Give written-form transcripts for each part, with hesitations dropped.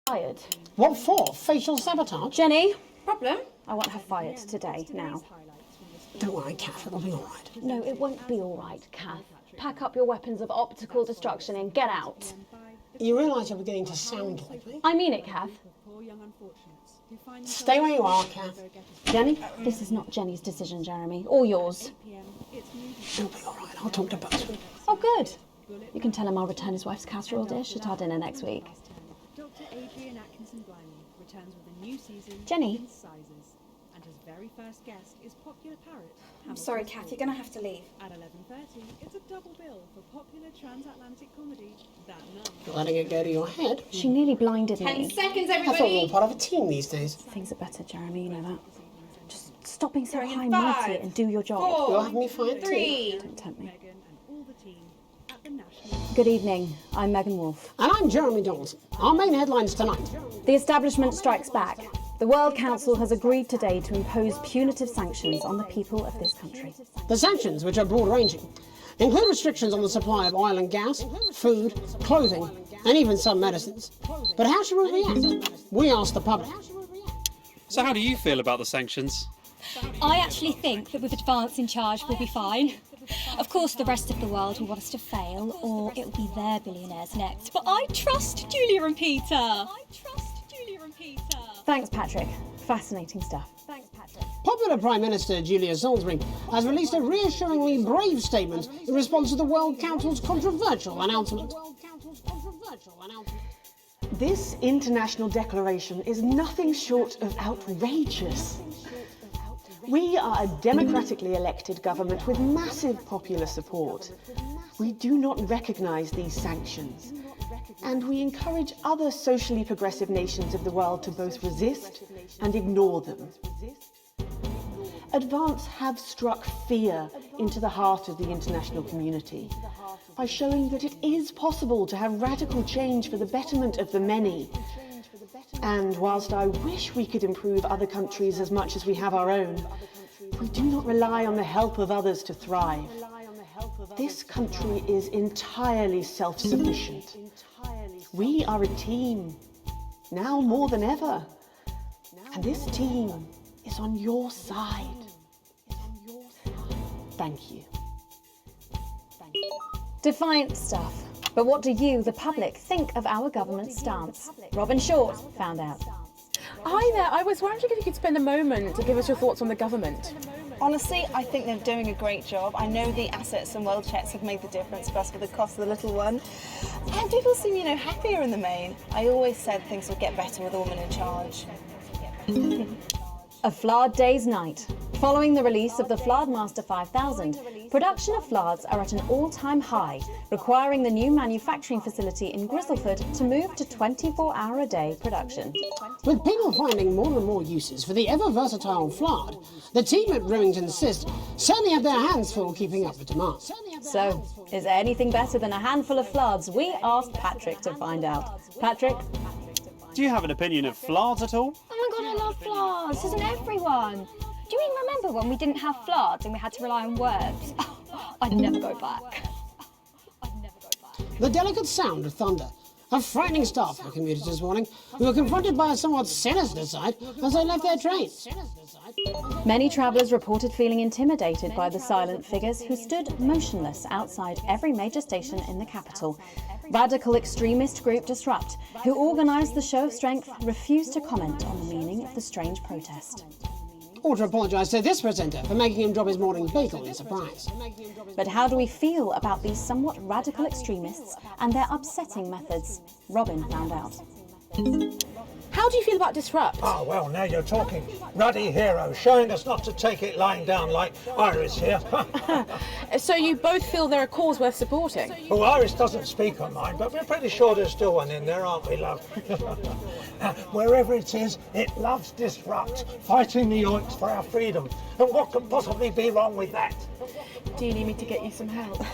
Fired. What for? Facial sabotage? Jenny, Problem? I want her fired today, now. Don't worry, Kath, it'll be all right. No, it won't be all right, Kath. Pack up your weapons of optical destruction and get out. You realise you're beginning to sound like me? I mean it, Kath. Stay where you are, Kath. Jenny? This is not Jenny's decision, Jeremy, or yours. It'll be all right. I'll talk to Buzz. Oh, good. You can tell him I'll return his wife's casserole dish at our dinner next week. Dr. Adrian Atkinson-Blimey returns with a new season Jenny. in Sizes, and his very first guest is popular parrot. I'm sorry, Kath, you're going to have to leave. At 11:30, it's a double bill for popular transatlantic comedy That Nun. Letting it go to your head. She nearly blinded 10 me. seconds, I thought we were all everybody! part of a team these days. Things are better, Jeremy, you know that. Just stop being so Going in high-mighty 5, and do your job. 4, You'll have me fired too. 3. Don't tempt me. Meghan and all the team at the National. Good evening. I'm Megan Wolfe. And I'm Jeremy Donaldson. Our main headlines tonight. The establishment strikes back. The World Council has agreed today to impose punitive sanctions on the people of this country. The sanctions, which are broad-ranging, include restrictions on the supply of oil and gas, food, clothing, and even some medicines. But how should we react? We asked the public. So how do you feel about the sanctions? I actually think that with Advance in charge we'll be fine. Of course the rest of the world will want us to fail, or it'll be their billionaires next. But I trust Julia and Peter. Thanks, Patrick. Fascinating stuff. Popular Prime Minister Julia Salisbury has released a reassuringly brave statement in response to the World Council's controversial announcement. This international declaration is nothing short of outrageous. We are a democratically elected government with massive popular support. We do not recognise these sanctions, and we encourage other socially progressive nations of the world to both resist and ignore them. Advance have struck fear into the heart of the international community by showing that it is possible to have radical change for the betterment of the many. And whilst I wish we could improve other countries as much as we have our own, we do not rely on the help of others to thrive. This country is entirely self-sufficient. We are a team, now more than ever. And this team is on your side. Thank you. Defiant stuff. But what do you, the public, think of our government's stance? Robin Short found out. Hi there, I was wondering if you could spend a moment to give us your thoughts on the government. Honestly, I think they're doing a great job. I know the assets and world checks have made the difference for us for the cost of the little one. And people seem, happier in the main. I always said things would get better with a woman in charge. A Flard Day's night. Following the release of the Flardmaster 5000, production of Flards are at an all-time high, requiring the new manufacturing facility in Grizzleford to move to 24-hour-a-day production. With people finding more and more uses for the ever-versatile Flard, the team at Remington Cyst certainly have their hands full keeping up with demand. So, is there anything better than a handful of Flards? We asked Patrick to find out. Patrick? Do you have an opinion of Flards at all? Oh my god, I love Flards, doesn't everyone? Do you even remember when we didn't have Flards and we had to rely on words? I'd never go back. The delicate sound of thunder. A frightening start for commuters this morning, who were confronted by a somewhat sinister sight as they left their trains. Many travellers reported feeling intimidated by the silent figures who stood motionless outside every major station in the capital. Radical extremist group Disrupt, who organised the show of strength, refused to comment on the meaning of the strange protest. Or to apologise to this presenter for making him drop his morning bagel in surprise. But how do we feel about these somewhat radical extremists and their upsetting methods? Robin found out. How do you feel about Disrupt? Oh, well, now you're talking. Ruddy hero, showing us not to take it lying down like Iris here. So you both feel they're a cause worth supporting? Well, Iris doesn't speak on mine, but we're pretty sure there's still one in there, aren't we, love? Wherever it is, it loves Disrupt, fighting the yoinks for our freedom. And what can possibly be wrong with that? Do you need me to get you some help?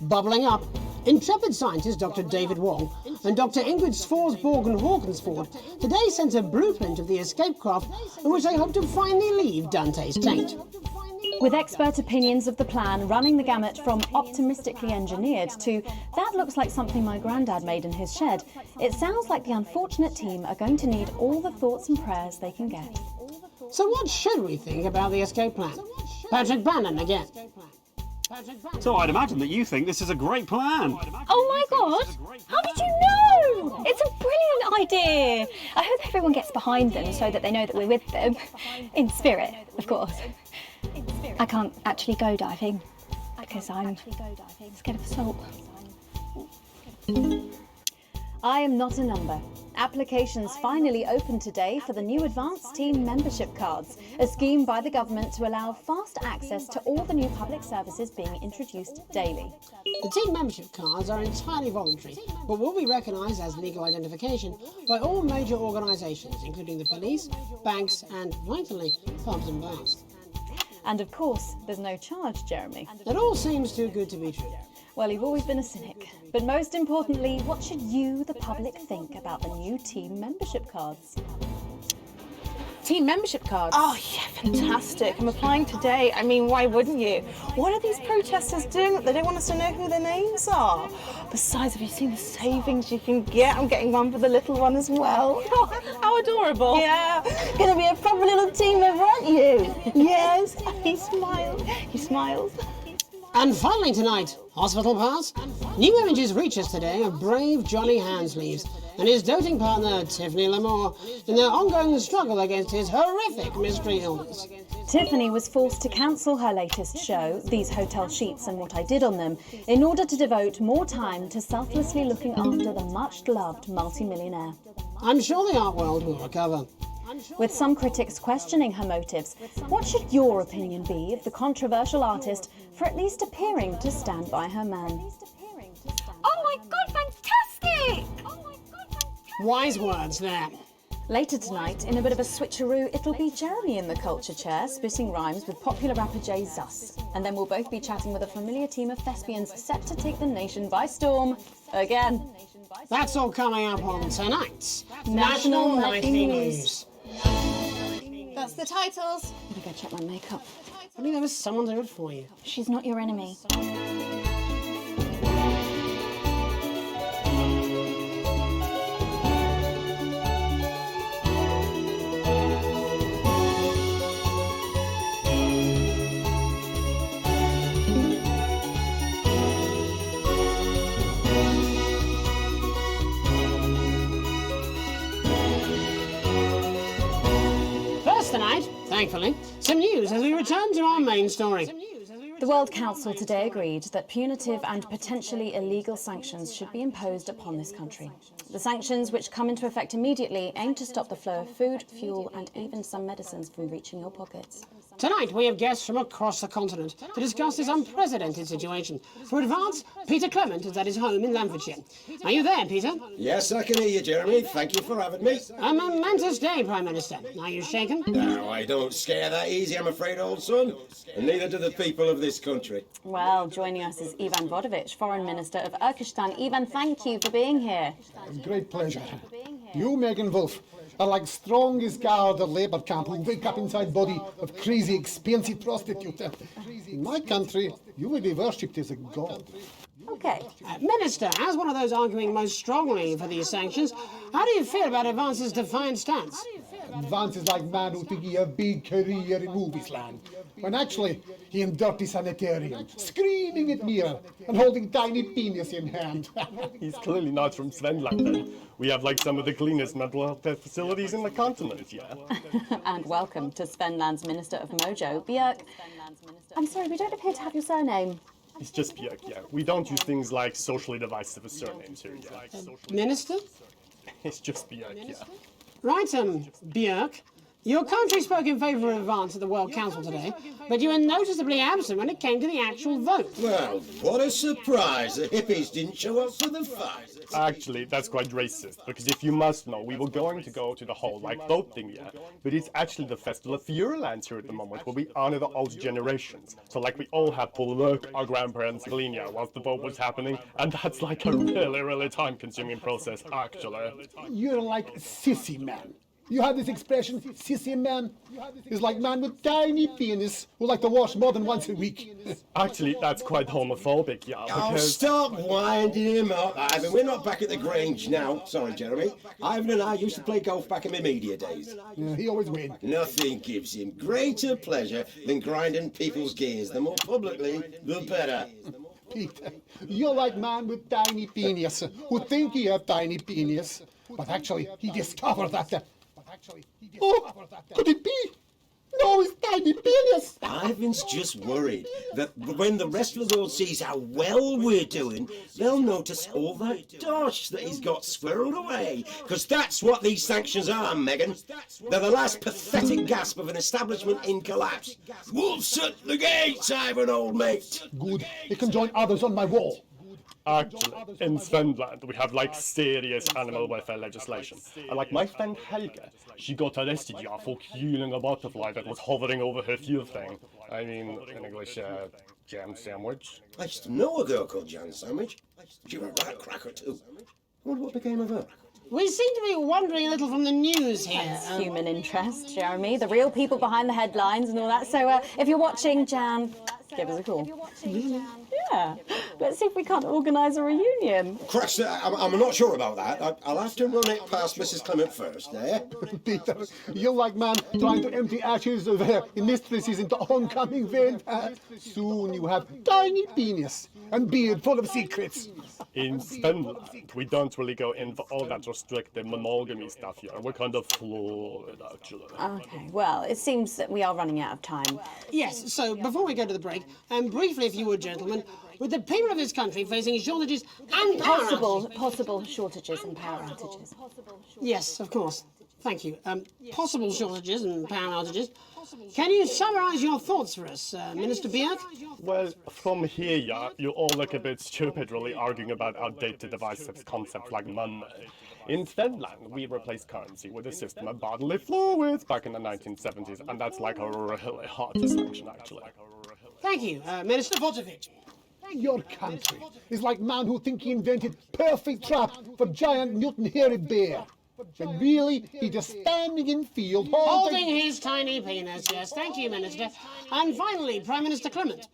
Bubbling up, intrepid scientist Dr. David Wong and Dr. Ingrid Svorsborg and Hawkinsford today sent a blueprint of the escape craft in which they hope to finally leave Dante's taint. With expert opinions of the plan running the gamut from optimistically engineered to that looks like something my granddad made in his shed, it sounds like the unfortunate team are going to need all the thoughts and prayers they can get. So what should we think about the escape plan? Patrick Bannon again. So I'd imagine that you think this is a great plan. Oh my god! How did you know? It's a brilliant idea! I hope everyone gets behind them so that they know that we're with them. In spirit, of course. I can't actually go diving because I'm scared of assault. I am not a number. Applications finally opened today for the new Advanced Team membership cards, a scheme by the government to allow fast access to all the new public services being introduced daily. The team membership cards are entirely voluntary, but will be recognised as legal identification by all major organisations, including the police, banks and, vitally, pubs and bars. And of course, there's no charge, Jeremy. It all seems too good to be true. Well, you've always been a cynic. But most importantly, what should you, the public, think about the new team membership cards? Team membership cards? Oh yeah, fantastic. I'm applying today. I mean, why wouldn't you? What are these protesters doing that they don't want us to know who their names are? Besides, have you seen the savings you can get? I'm getting one for the little one as well. Oh, how adorable. Yeah, gonna be a proper little team member, aren't you? Yes, he smiles. He smiles. And finally tonight, hospital pass. New images reach us today of brave Johnny Handsleeves and his doting partner Tiffany Lamore in their ongoing struggle against his horrific mystery illness. Tiffany was forced to cancel her latest show, These Hotel Sheets and What I Did on Them, in order to devote more time to selflessly looking after the much-loved multimillionaire. I'm sure the art world will recover. With some critics questioning her motives, what should your opinion be of the controversial artist for at least appearing to stand by her man? Oh my god, fantastic! Wise words there. Later tonight, in a bit of a switcheroo, it'll be Jeremy in the culture chair, spitting rhymes with popular rapper Jay Zus. And then we'll both be chatting with a familiar team of thespians set to take the nation by storm again. That's all coming up on tonight's National Nightly Nightly News. That's the titles. I'm gonna go check my makeup. I think there was someone to do it for you. She's not your enemy. First tonight, thankfully, some news as we return to our main story. The World Council today agreed that punitive and potentially illegal sanctions should be imposed upon this country. The sanctions, which come into effect immediately, aim to stop the flow of food, fuel and even some medicines from reaching your pockets. Tonight, we have guests from across the continent to discuss this unprecedented situation. For Advance, Peter Clement is at his home in Lamfordshire. Are you there, Peter? Yes, I can hear you, Jeremy. Thank you for having me. A momentous day, Prime Minister. Are you shaken? No, I don't scare that easy, I'm afraid, old son. And neither do the people of this country. Well, joining us is Ivan Vodovich, Foreign Minister of Urkistan. Ivan, thank you for being here. Great pleasure. You, Megan Wolf, are like strongest guard of labour camp who wake up inside body of crazy, expensive prostitute. In my country, you will be worshipped as a god. Okay. Minister, as one of those arguing most strongly for these sanctions, how do you feel about Advance's defiant stance? Advance is like man who thinking a big career in movies land, when actually he in dirty sanitarium, screaming at mirror and holding tiny penis in hand. He's clearly not from Svenland then. We have like some of the cleanest mental health facilities in the continent, yeah? And welcome to Svenland's Minister of Mojo, Björk. I'm sorry, we don't appear to have your surname. It's just Björk, yeah. We don't use things like socially divisive surnames here, yeah. Minister? It's just Björk, yeah. Right, Björk. Your country spoke in favour of Advance at the World Council today, but you were noticeably absent when it came to the actual vote. Well, what a surprise. The hippies didn't show up for the fight. Actually, that's quite racist, because if you must know, we were going to go to the whole, like, vote thing, yeah? But it's actually the Festival of Feuerlands here at the moment, where we honor the old generations. So, like, we all had to work our grandparents' Galicia whilst the vote was happening, and that's like a really, really time-consuming process, actually. You're like sissy man. You have this expression, sissy man. It's like man with tiny penis who like to wash more than once a week. Actually, that's quite homophobic, yeah. Oh, Because stop winding him up, Ivan. We're not back at the Grange now. Sorry, Jeremy. Ivan and I used to play golf back in my media days. Yeah, he always wins. Nothing gives him greater pleasure than grinding people's gears. The more publicly, the better. Peter, you're like man with tiny penis who think he have tiny penis, but actually he discovered that. Oh, could it be? No, it's tiny penis. Ivan's just worried that when the rest of the world sees how well we're doing, they'll notice all that dosh that he's got squirreled away. Because that's what these sanctions are, Megan. They're the last pathetic gasp of an establishment in collapse. Wolves at the gates, Ivan, old mate. Good. You can join others on my wall. actually, in Svenland, we have like serious animal welfare legislation. And like my friend Helge, she got arrested for killing a butterfly that was hovering over her fuel thing. I mean, in English, jam sandwich. I used to know a girl called Jam Sandwich. She was a right cracker too. I wonder what became of her. We seem to be wandering a little from the news here. It's human interest, Jeremy. The real people behind the headlines and all that. So if you're watching, Jan, give us a call. Yeah. Let's see if we can't organise a reunion. Crash, I'm not sure about that. I'll have to run it past Mrs. Clement first, eh? Peter, you're like man trying to empty ashes of mistresses into oncoming vent. Soon you have tiny penis and beard full of secrets. In Svenland, we don't really go in for all that restrictive monogamy stuff here. We're kind of fluid, actually. Okay, well, it seems that we are running out of time. Yes, so before we go to the break, briefly, if you would, gentlemen, with the people of this country facing shortages and power Possible shortages and power outages. Yes, of course. Thank you. Possible shortages and power outages. Can you summarise your thoughts for us, Minister Bjerk? Well, from here, yeah, you all look a bit stupid really arguing about outdated divisive concepts like money. In Finland, we replaced currency with a system of bodily fluids back in the 1970s, and that's like a really hard distinction, actually. Thank you, Minister Votovich. Your country is like man who think he invented perfect trap for giant Newton-hairy bear. And really, he's just standing in field Holding his tiny penis, yes. Thank you, Minister. And finally, Prime Minister Clement.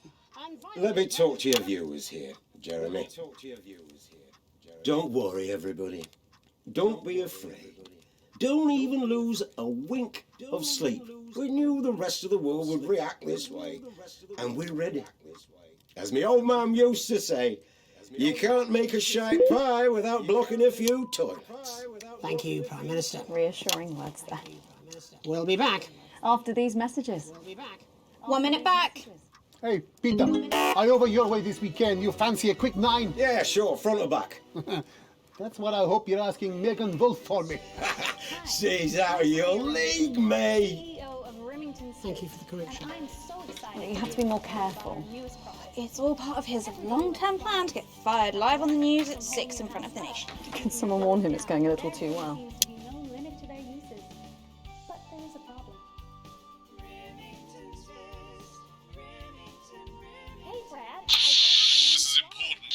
Let me talk to your viewers here, Jeremy. Don't worry, everybody. Don't be afraid. Don't even lose a wink of sleep. We knew the rest of the world would react this way, and we're ready. As my old man used to say, you can't make a shite pie without blocking a few toilets. Thank you, Prime Minister. Reassuring words there. We'll be back. After these messages. 1 minute back. Hey, Peter, I over your way this weekend. You fancy a quick 9? Yeah, sure, front or back. That's what I hope you're asking Megan Wolf for me. She's out of your league, mate. Thank you for the correction. You have to be more careful. It's all part of his long-term plan to get fired live on the news at 6 in front of the nation. Can someone warn him it's going a little too well? This is important.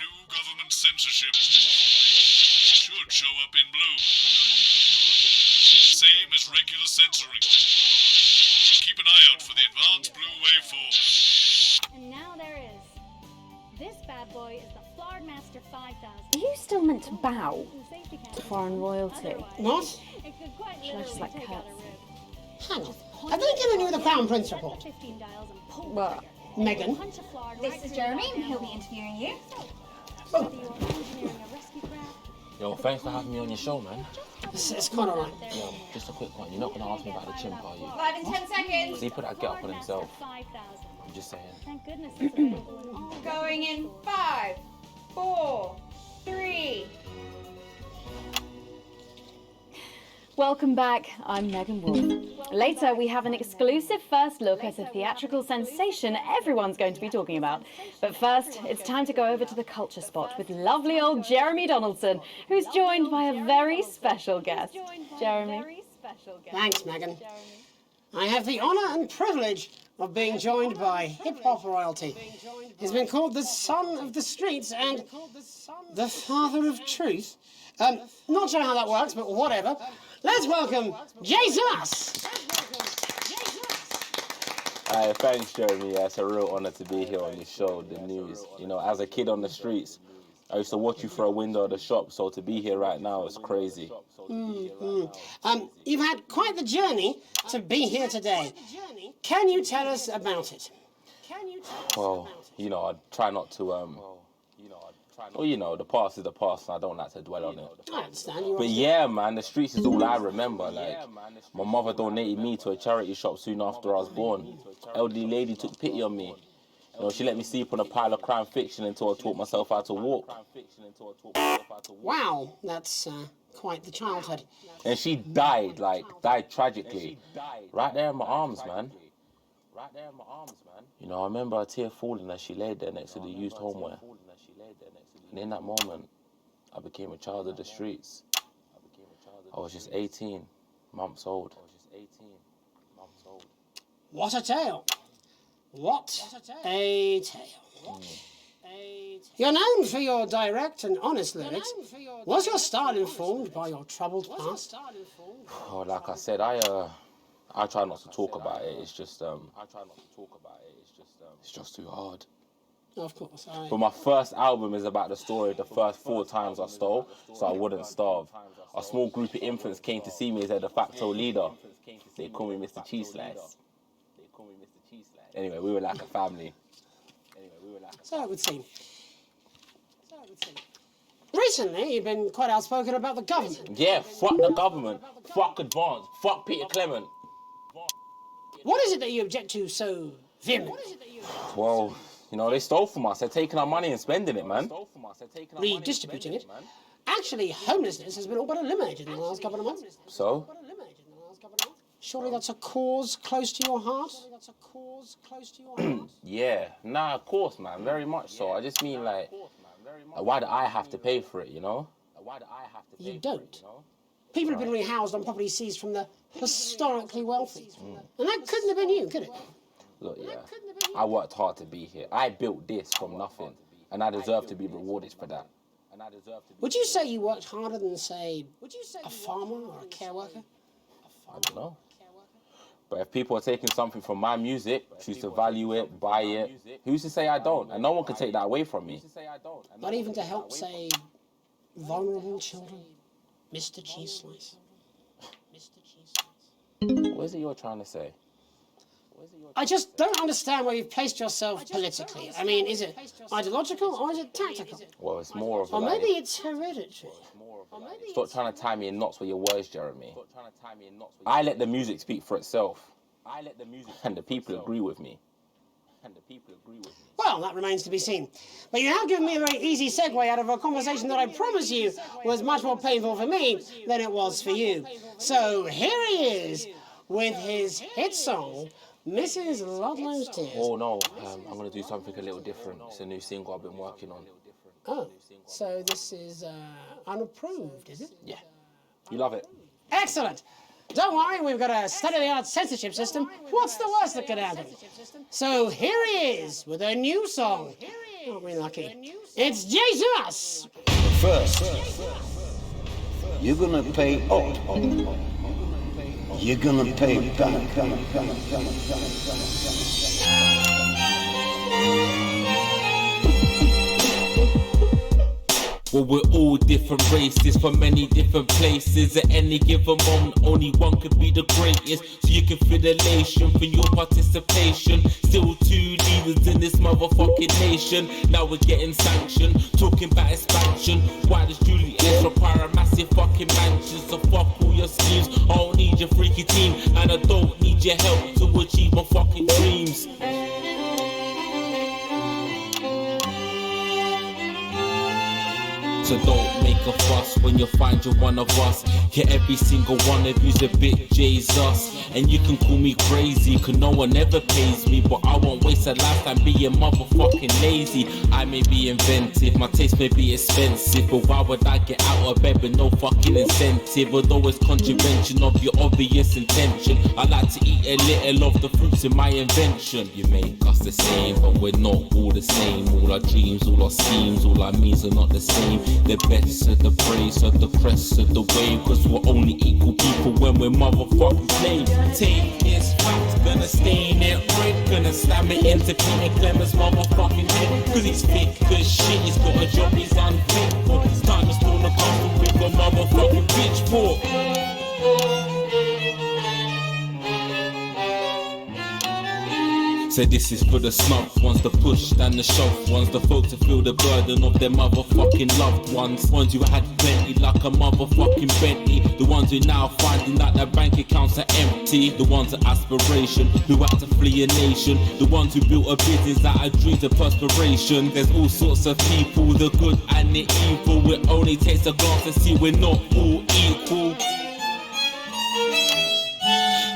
New government censorship should show up in blue. Same as regular censoring. Keep an eye out for the advanced blue waveform. And now there is. This bad boy is the Flard-Master 5000. Are you still meant to bow to foreign royalty? What? Should I just like curtsy? Hang on. Have they given you the Crown Prince report? What? Megan? This is Jeremy, and he'll be interviewing you. Yo, thanks for having me on your show, man. It's quite alright. Yo, just a quick one. You're not going to ask me about the chimp, are you? Live in 10 seconds. He put that get up on himself. I'm just saying. Thank goodness it's available in Going in 5, 4, 3. Welcome back, I'm Megan Wolf. Later, we have an exclusive first look at a theatrical sensation everyone's going to be talking about. But first, it's time to go over to the culture spot with lovely old Jeremy Donaldson, who's joined by a very special guest. Jeremy. Thanks, Megan. I have the honour and privilege of being joined by hip-hop royalty. He's been called the son of the streets and the father of truth. Not sure how that works, but whatever. Let's welcome Jesus! Thanks, Jeremy. Yeah, it's a real honour to be here on your show, The News. You know, as a kid on the streets, I used to watch you through a window of the shop, so to be here right now is crazy. You've had quite the journey to be here today. Can you tell us about it? Well, you know, I try not to, well, you know, the past is the past, and I don't like to dwell on it. I understand. But yeah, man, the streets is all I remember. Like, my mother donated me to a charity shop soon after I was born. Elderly lady took pity on me. You know, she let me sleep on a pile of crime fiction until I taught myself how to walk. Wow, that's quite the childhood. And she died, died tragically. Right there in my arms, man. You know, I remember a tear falling as she laid there next to the used homeware. And in that moment, I became a child of the streets. I was just 18 months old. What a tale. What a tale. You're known for your direct and honest lyrics. Was your style informed by your troubled past? Oh, like I said, I try not to talk about it. It's just, it's just too hard. Of course. But my first album is about the story of the first 4 times I stole, so I wouldn't starve. A small group of infants came to see me as their de facto leader. They call me Mr. Cheese Slice. Anyway, we were like a family. So it would seem. Recently, you've been quite outspoken about the government. Yeah, fuck the government. Fuck Advance. Fuck Peter Clement. What is it that you object to so vehemently? Well, you know, they stole from us. They're taking our money and spending it, man. Redistributing it. Actually, homelessness has been all but eliminated in the last couple of months. So? Surely that's a cause close to your heart? Yeah, nah, of course, man. Very much so. I just mean, like, why do I have to pay for it, you know? You don't. People have been rehoused on property seized from the historically wealthy. And that couldn't have been you, could it? Look, yeah, I worked hard to be here. I built this from nothing, and I deserve to be rewarded for that. Would you say you worked harder than, say, a farmer or a care worker? I don't know. But if people are taking something from my music, choose to value it, buy it, who's to say I don't? And no one can take that away from me. Not even to help, say, vulnerable children? Mr. Cheese Slice. What is it you're trying to say? I just don't understand where you've placed yourself politically. I mean, is it ideological or is it tactical? Well, it's more of Or maybe it's hereditary. Stop trying to tie me in knots with your words, Jeremy. I let the music speak for itself. And the people agree with me. Well, that remains to be seen. But you have given me a very easy segue out of a conversation that I promise you was much more painful for me than it was for you. So here he is with his hit song, Mrs. Ludlow's Tears. Oh no, I'm going to do something a little different. It's a new single I've been working on. Oh, so this is unapproved, is it? Yeah. You love it? Excellent. Don't worry, we've got a state-of-the-art censorship system. What's the worst that could happen? So here he is with a new song. Aren't we lucky? It's Jesus! First, you're gonna pay up. You're gonna pay back. Well, we're all different races from many different places. At any given moment, only one could be the greatest. So you can feel elation for your participation. Still 2 leaders in this motherfucking nation. Now we're getting sanctioned, talking about expansion. Why does Julius require a massive fucking mansion? So fuck all your schemes. I don't need your freaky team, and I don't need your help to achieve my fucking dreams. So don't make a fuss when you find you're one of us. Yeah, every single one of you's a bit Jesus. And you can call me crazy, cause no one ever pays me. But I won't waste a lifetime being motherfucking lazy. I may be inventive, my taste may be expensive, but why would I get out of bed with no fucking incentive? Although it's contravention of your obvious intention, I like to eat a little of the fruits in my invention. You make us the same, but we're not all the same. All our dreams, all our schemes, all our means are not the same. The best of the praise of the crest of the wave. Cause we're only equal people when we're motherfucking slaves. Take his facts, gonna stain it red. Gonna slam it into Peter Clemens' motherfucking head. Cause he's fit as shit, he's got a job he's unfit for. It's time to storm the castle with a motherfucking pitchfork. So this is for the snubbed ones, the pushed and the shoved ones, the folks that feel the burden of their motherfucking loved ones. Ones who had plenty like a motherfucking Bentley. The ones who now finding that their bank accounts are empty. The ones of aspiration who had to flee a nation. The ones who built a business out of dreams of perspiration. There's all sorts of people, the good and the evil. It only takes a glance to see we're not all equal.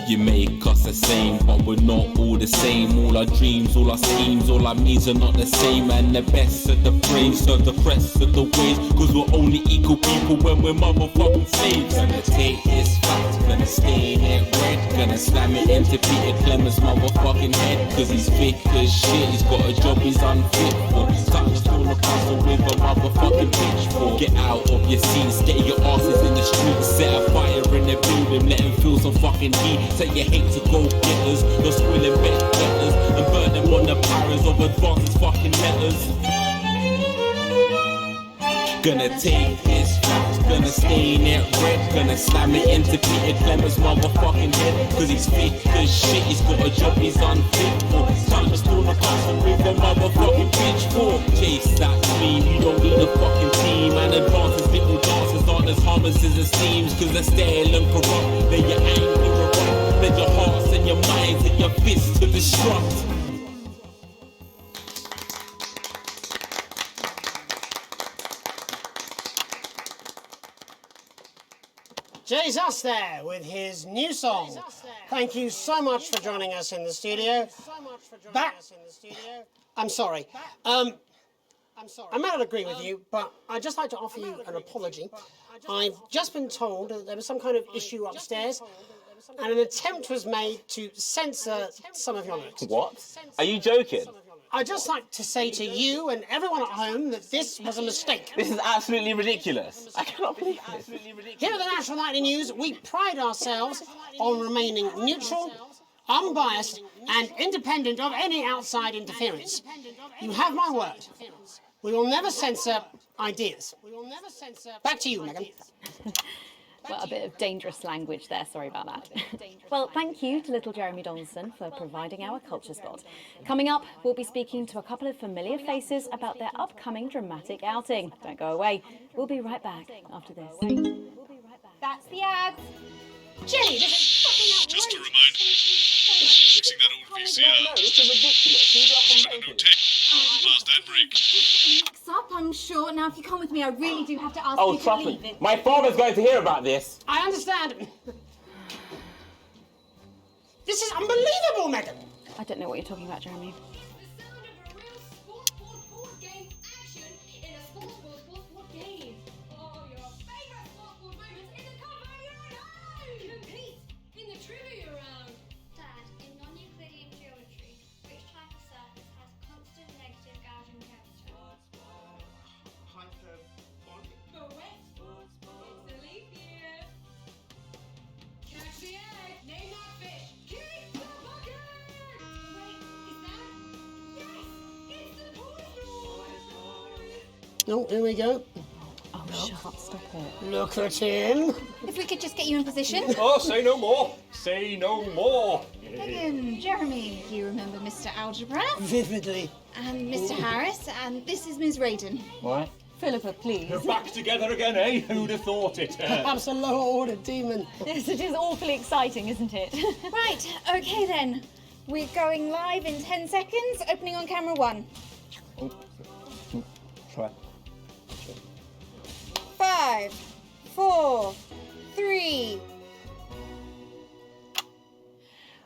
You make us the same, but we're not all the same. All our dreams, all our schemes, all our means are not the same. And the best of the praise, of the crest of the waves. Cause we're only equal people when we're motherfucking slaves. Gonna take this fact, gonna stain it red. Gonna slam it into Peter Clemens' motherfucking head. Cause he's thick as shit, he's got a job he's unfit for. Time to storm the castle with a motherfucking pitchfork. Get out of your seats, get your asses in the streets. Set a fire in the building, let him feel some fucking heat. Say you hate to go getters, you're spoiling bet getters and burn them on the powers of advanced fucking letters. Gonna take his facts, gonna stain it red. Gonna slam it into Peter Clemens' motherfucking head. Cause he's fit as shit, he's got a job he's unfit for. Time to storm the castle with a motherfucking pitchfork. Chase that dream, you don't need a fucking team. And advances little dances aren't as harmless as it seems. Cause they're stale and corrupt, then your anger erupt. Then your hearts and your minds and your fists to destruct. Jesus there with his new song. Thank you so much for joining us in the studio. I'm sorry. I may not agree with you, but I'd just like to offer you an apology. I've just been told that there was some kind of issue upstairs, and an attempt was made to censor some of your lyrics. What? Are you joking? I'd just like to say to you and everyone at home that this was a mistake. This is absolutely ridiculous. I cannot believe this. Here at the National Nightly News, we pride ourselves on remaining neutral, unbiased, and independent of any outside interference. You have my word. We will never censor ideas. Back to you, Megan. Well, a bit of dangerous language there, sorry about that. Well, thank you to little Jeremy Donaldson for providing our culture spot. Coming up, we'll be speaking to a couple of familiar faces about their upcoming dramatic outing. Don't go away. We'll be right back after this. That's the ads. Jenny, this is fucking outrageous. Just to remind, fixing that old VCR. No, this is ridiculous. A new tape. Last ad break. Mix up, I'm sure. Now, if you come with me, I really do have to ask Oh, you to trust leave me. it. My father's going to hear about this. I understand. This is unbelievable, Megan. I don't know what you're talking about, Jeremy. Oh, here we go. Oh, shut up, stop it. Look at him. If we could just get you in position. Oh, say no more. Say no more. Megan, Jeremy, you remember Mr. Algebra? Vividly. And Mr. Harris, and this is Ms. Radin. What? Philippa, please. You're back together again, eh? Who'd have thought it? Perhaps a lower order demon. Yes, it is awfully exciting, isn't it? Right, okay then. We're going live in 10 seconds, opening on camera 1. Try. 5, 4, 3.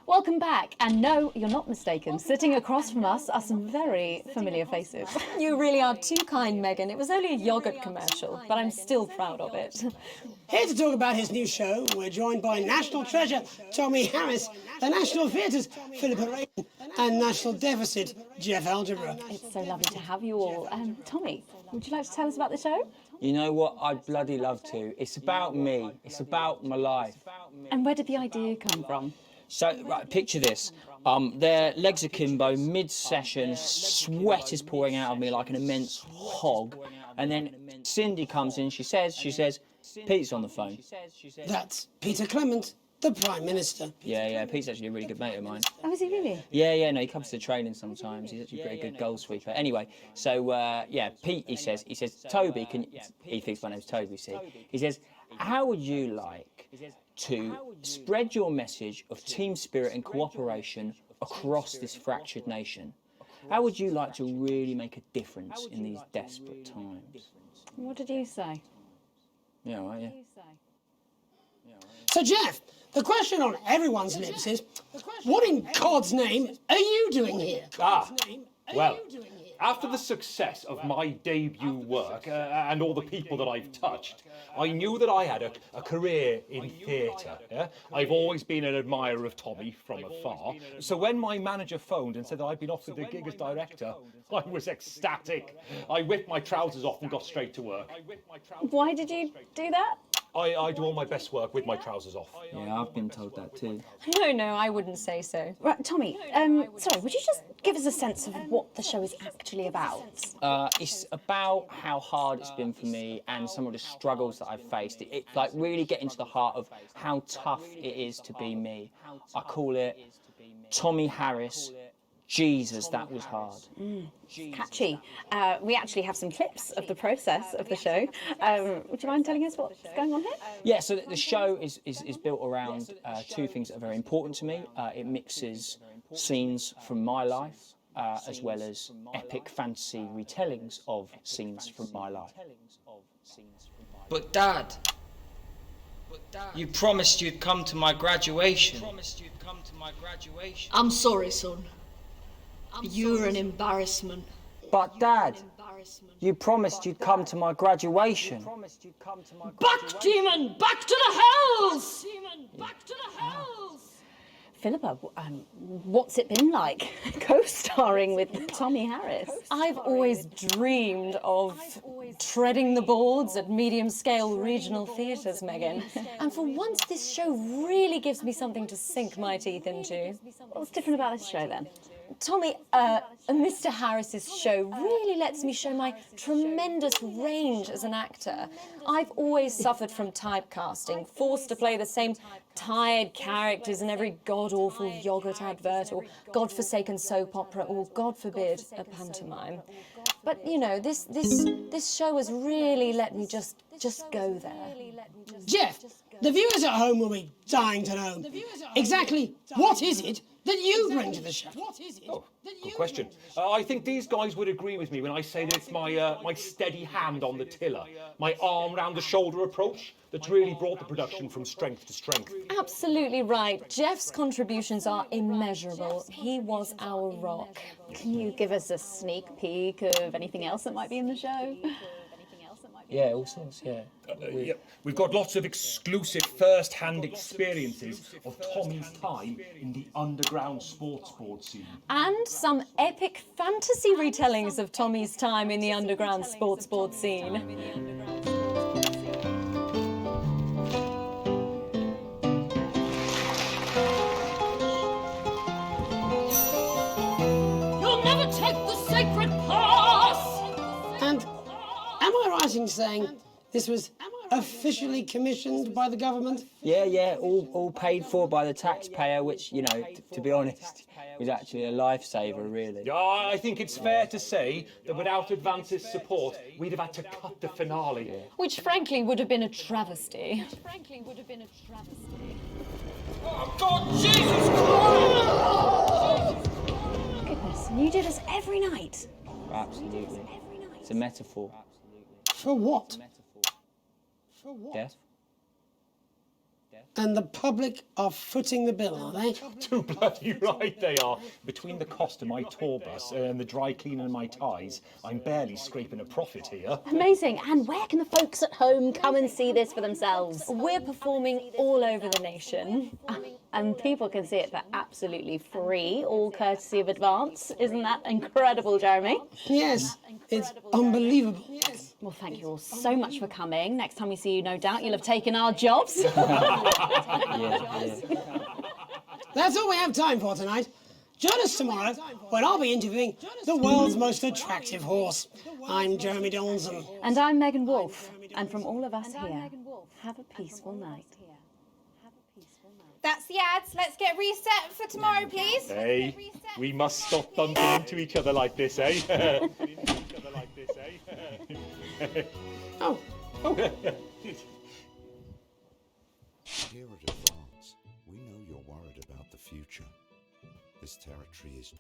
Well, Welcome back. And no, you're not mistaken. Sitting across from us are some very familiar faces. You really are too kind, Megan. It was only a yogurt commercial, but I'm still proud of it. Here to talk about his new show, we're joined by National Treasure Tommy Harris, the National Theatre's Philippa Raven, and National Deficit Jeff Algebra. It's so lovely to have you all. Tommy, would you like to tell us about the show? You know what? I'd bloody love to. It's about me. It's about my life. And where did the idea come from? So, right, picture this. Their legs akimbo, mid-session, sweat is pouring out of me like an immense hog. And then Cindy comes in, she says, Pete's on the phone. That's Peter Clement, the Prime Minister. Yeah, Pete's actually a really good mate of mine. Oh, is he really? Yeah, no, he comes to the training sometimes. He's actually a pretty good goal sweeper. Anyway, so, Pete, he says, Toby, he thinks my name's Toby, see? He says, how would you like to spread your message of team spirit and cooperation across this fractured nation? How would you like to really make a difference in these desperate times? What did you say? Yeah, right, yeah. So, Jeff, the question on everyone's lips is, what in God's name are you doing here? Well, after the success of my debut work and all the people that I've touched, I knew that I had a career in theatre. Yeah? I've always been an admirer of Tommy from afar. So when my manager phoned and said that I'd been offered the gig as director, I was ecstatic. I whipped my trousers off and got straight to work. Why did you do that? I do all my best work with my trousers off. Yeah, I've been told that too. No, I wouldn't say so. Right, Tommy, sorry, would you just give us a sense of what the show is actually about? It's about how hard it's been for me and some of the struggles that I've faced. It like really get into the heart of how tough it is to be me. I call it Tommy Harris. Jesus, that was hard. Catchy. We actually have some clips of the process of the show. Would you mind telling us what's going on here? Yeah, so the show is built around two things that are very important to me. It mixes scenes from my life as well as epic fantasy retellings of scenes from my life. But Dad, you promised you'd come to my graduation. I'm sorry, son. You're an embarrassment. But Dad, you promised you'd come to my graduation. Back, demon! Back to the hells! Back to the hells! Philippa, what's it been like co-starring with Tommy Harris? I've always dreamed of treading the boards at medium-scale regional theatres, Megan. And for once, this show really gives me something to sink my teeth into. What's different about this show, then? Tommy, Mr. Harris's show really lets me show my tremendous range as an actor. I've always suffered from typecasting, forced to play the same tired characters in every god-awful yogurt advert or godforsaken soap opera or, God forbid, a pantomime. But, you know, this show has really let me just go there. Jeff, the viewers at home will be dying to know exactly what is it that you bring to the show? Oh, good question. I think these guys would agree with me when I say that it's my steady hand on the tiller, my arm round the shoulder approach that's really brought the production from strength to strength. Absolutely right. Jeff's contributions are immeasurable. He was our rock. Can you give us a sneak peek of anything else that might be in the show? Yeah, all sorts, yeah. We've got lots of exclusive first-hand experiences of Tommy's time in the underground sports board scene. And some epic fantasy retellings of Tommy's time in the underground sports board scene. You'll never take the sacred pass! And am I right in saying this was officially commissioned by the government? Yeah, all paid for by the taxpayer, which, you know, to be honest, was actually a lifesaver, really. Yeah, I think it's fair to say that without Advance's support, we'd have had to cut the finale. Which, frankly, would have been a travesty. Oh, God, Jesus Christ! Goodness, and you do this every night? Absolutely. It's a metaphor. For what? Death. And the public are footing the bill, are they? Too bloody right they are. Between the cost of my tour bus and the dry cleaning of my ties, I'm barely scraping a profit here. Amazing. And where can the folks at home come and see this for themselves? We're performing all over the nation. And people can see it for absolutely free, all courtesy of Advance. Isn't that incredible, Jeremy? Yes, it's unbelievable. Yes. Well, thank you all so much for coming. Next time we see you, no doubt, you'll have taken our jobs. That's all we have time for tonight. Join us tomorrow when I'll be interviewing the world's most attractive horse. I'm Jeremy Donaldson. And I'm Megan Wolfe. And from all of us here, have a peaceful night. That's the ads. Let's get reset for tomorrow, please. Hey, we must stop bumping into each other like this, eh? Oh. Here at Advance, we know you're worried about the future. This territory is